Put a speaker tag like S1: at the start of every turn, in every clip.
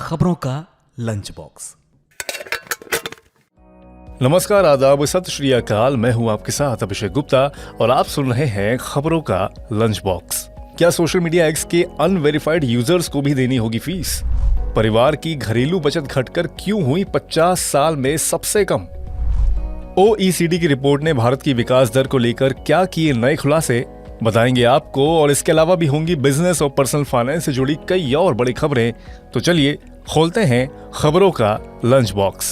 S1: खबरों का lunch box.
S2: नमस्कार, आदाब, सत श्री अकाल। मैं हूं आपके साथ अभिषेक गुप्ता और आप सुन रहे हैं खबरों का लंच बॉक्स। क्या सोशल मीडिया एक्स के अनवेरिफाइड यूजर्स को भी देनी होगी फीस? परिवार की घरेलू बचत घटकर क्यों हुई 50 साल में सबसे कम? OECD की रिपोर्ट ने भारत की विकास दर को लेकर क्या किए नए खुलासे, बताएंगे आपको। और इसके अलावा भी होंगी बिजनेस और पर्सनल फाइनेंस से जुड़ी कई और बड़ी खबरें। तो चलिए खोलते हैं खबरों का lunch box.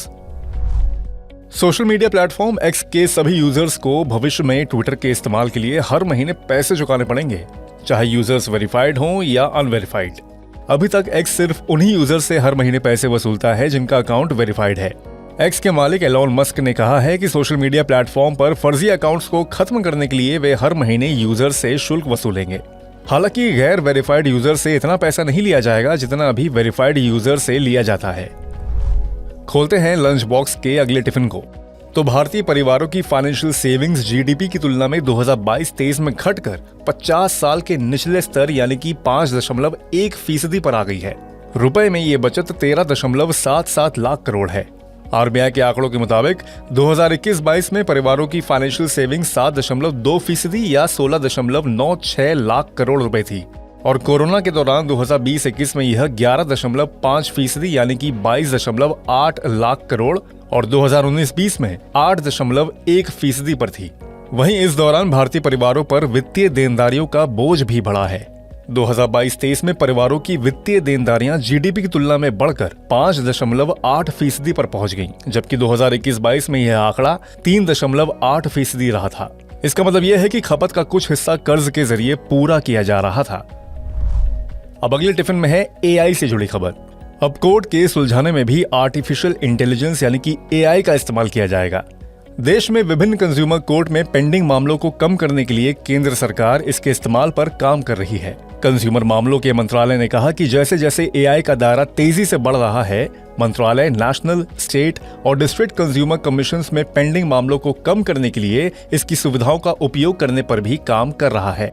S2: Social media platform x के सभी यूजर्स को भविष्य में ट्विटर के इस्तेमाल के लिए हर महीने पैसे चुकाने पड़ेंगे, चाहे यूजर्स वेरीफाइड हों या अनवेरीफाइड। अभी तक एक्स सिर्फ उन्हीं यूजर से हर महीने पैसे वसूलता है जिनका अकाउंट वेरीफाइड है। एक्स के मालिक एलॉन मस्क ने कहा है कि सोशल मीडिया प्लेटफॉर्म पर फर्जी अकाउंट्स को खत्म करने के लिए वे हर महीने यूजर से शुल्क वसूलेंगे। हालांकि गैर वेरीफाइड यूजर से इतना पैसा नहीं लिया जाएगा जितना अभी वेरीफाइड यूजर से लिया जाता है। खोलते हैं लंच बॉक्स के अगले टिफिन को। तो भारतीय परिवारों की फाइनेंशियल सेविंग्स जीडीपी की तुलना में 2022-23 में घटकर 50 साल के निचले स्तर यानी कि 5.1% पर आ गई है। रुपए में ये बचत 13.77 लाख करोड़ है। आरबीआई के आंकड़ों के मुताबिक 2021-22 में परिवारों की फाइनेंशियल सेविंग्स 7.2% या 16.96 लाख करोड़ रुपए थी और कोरोना के दौरान 2020-21 में यह 11.5% यानी कि 22.8 लाख करोड़ और 2019-20 में 8.1% पर थी। वहीं इस दौरान भारतीय परिवारों पर वित्तीय देनदारियों का बोझ भी बढ़ा है। 2022-23 में परिवारों की वित्तीय देनदारियां जीडीपी की तुलना में बढ़कर 5.8% पर पहुंच गईं, जबकि 2021-22 में यह आंकड़ा 3.8% रहा था। इसका मतलब यह है कि खपत का कुछ हिस्सा कर्ज के जरिए पूरा किया जा रहा था। अब अगले टिफिन में है एआई से जुड़ी खबर। अब कोर्ट केस सुलझाने में भी आर्टिफिशियल इंटेलिजेंस यानी कि एआई का इस्तेमाल किया जाएगा। देश में विभिन्न कंज्यूमर कोर्ट में पेंडिंग मामलों को कम करने के लिए केंद्र सरकार इसके इस्तेमाल पर काम कर रही है। कंज्यूमर मामलों के मंत्रालय ने कहा कि जैसे जैसे एआई का दायरा तेजी से बढ़ रहा है, मंत्रालय नेशनल, स्टेट और डिस्ट्रिक्ट कंज्यूमर कमीशंस में पेंडिंग मामलों को कम करने के लिए इसकी सुविधाओं का उपयोग करने पर भी काम कर रहा है।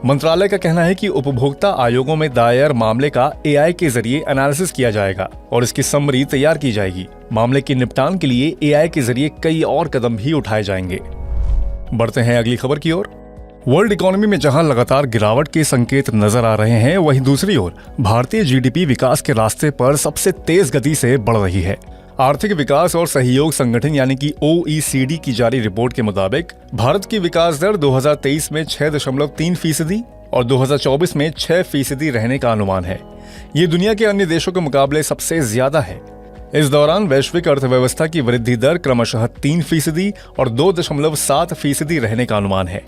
S2: मंत्रालय का कहना है कि उपभोक्ता आयोगों में दायर मामले का एआई के जरिए एनालिसिस किया जाएगा और इसकी समरी तैयार की जाएगी। मामले के निपटान के लिए एआई के जरिए कई और कदम भी उठाए जाएंगे। बढ़ते हैं अगली खबर की ओर। वर्ल्ड इकोनॉमी में जहां लगातार गिरावट के संकेत नजर आ रहे हैं, वहीं दूसरी ओर भारतीय जीडीपी विकास के रास्ते पर सबसे तेज गति से बढ़ रही है। आर्थिक विकास और सहयोग संगठन यानी कि OECD की जारी रिपोर्ट के मुताबिक भारत की विकास दर 2023 में 6.3% और 2024 में 6% रहने का अनुमान है। ये दुनिया के अन्य देशों के मुकाबले सबसे ज्यादा है। इस दौरान वैश्विक अर्थव्यवस्था की वृद्धि दर क्रमशः 3% और 2.7% रहने का अनुमान है।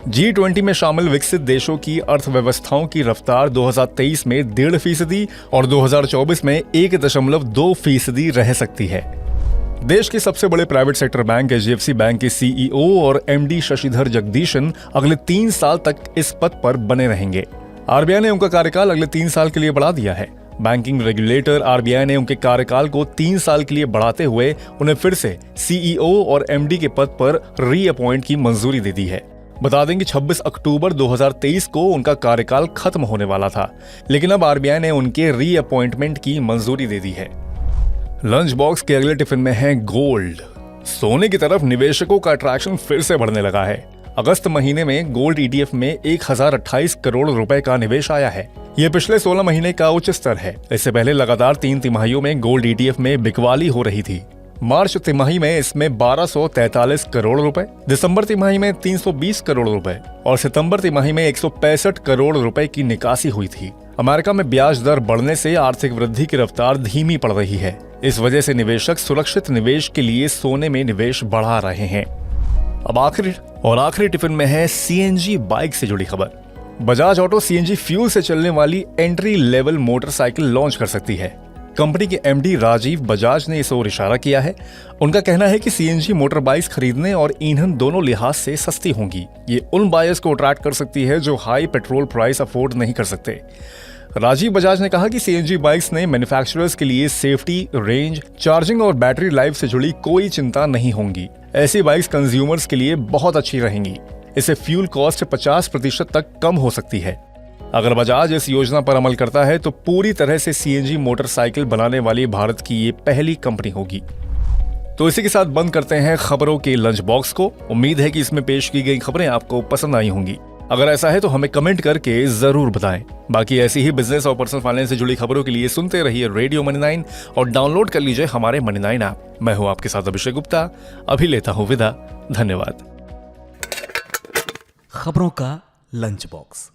S2: G20 में शामिल विकसित देशों की अर्थव्यवस्थाओं की रफ्तार 2023 में 1.5% और 2024 में 1.2% रह सकती है। देश के सबसे बड़े private sector bank HDFC bank के CEO और MD शशिधर जगदीशन अगले 3 साल तक इस पद पर बने रहेंगे। आरबीआई ने उनका कार्यकाल अगले 3 साल के लिए बढ़ा दिया है। बैंकिंग रेगुलेटर आरबीआई ने उनके कार्यकाल को 3 साल के लिए बढ़ाते हुए उन्हें फिर से CEO और MD के पद पर रीअपॉइंट की मंजूरी दे दी है। बता दें कि 26 अक्टूबर 2023 को उनका कार्यकाल खत्म होने वाला था, लेकिन अब आरबीआई ने उनके रीअपॉइंटमेंट की मंजूरी दे दी है। लंच बॉक्स के अगले टिफिन में है गोल्ड। सोने की तरफ निवेशकों का अट्रैक्शन फिर से बढ़ने लगा है। अगस्त महीने में गोल्ड ETF में 1028 करोड़ रुपए का निवेश आया है। यह पिछले 16 महीने का उच्च स्तर है। इससे पहले लगातार 3 तिमाहियों में गोल्ड ETF में बिकवाली हो रही थी। मार्च तिमाही में इसमें 1243 करोड़ रुपए, दिसंबर तिमाही में 320 करोड़ रुपए और सितंबर तिमाही में 165 करोड़ रुपए की निकासी हुई थी। अमेरिका में ब्याज दर बढ़ने से आर्थिक वृद्धि की रफ्तार धीमी पड़ रही है। इस वजह से निवेशक सुरक्षित निवेश के लिए सोने में निवेश बढ़ा रहे हैं। अब आखिरी टिफिन में है CNG बाइक से जुड़ी खबर। बजाज ऑटो CNG फ्यूल से चलने वाली एंट्री लेवल मोटरसाइकिल लॉन्च कर सकती है। कंपनी के MD राजीव बजाज ने इस ओर इशारा किया है। उनका कहना है कि CNG मोटर बाइक्स खरीदने और ईंधन दोनों लिहाज से सस्ती होंगी। ये उन बायर्स को अट्रैक्ट कर सकती है जो हाई पेट्रोल प्राइस अफोर्ड नहीं कर सकते। राजीव बजाज ने कहा कि CNG बाइक्स ने मैन्युफैक्चरर्स के लिए सेफ्टी, रेंज, चार्जिंग और बैटरी लाइफ से जुड़ी कोई चिंता नहीं होंगी। ऐसी बाइक्स कंज्यूमर्स के लिए बहुत अच्छी रहेंगी। इससे फ्यूल कॉस्ट 50% तक कम हो सकती है। अगर बजाज इस योजना पर अमल करता है तो पूरी तरह से सीएनजी मोटरसाइकिल बनाने वाली भारत की ये पहली कंपनी होगी। तो इसी के साथ बंद करते हैं खबरों के लंच बॉक्स को। उम्मीद है कि इसमें पेश की गई खबरें आपको पसंद आई होंगी। अगर ऐसा है तो हमें कमेंट करके जरूर बताएं। बाकी ऐसी ही बिजनेस और पर्सनल फाइनेंस से जुड़ी खबरों के लिए सुनते रहिए रेडियो मनी 9 और डाउनलोड कर लीजिए हमारे मनी 9 ऐप। मैं हूं आपके साथ अभिषेक गुप्ता। अभी लेता हूं विदा। धन्यवाद।
S1: खबरों का लंच बॉक्स।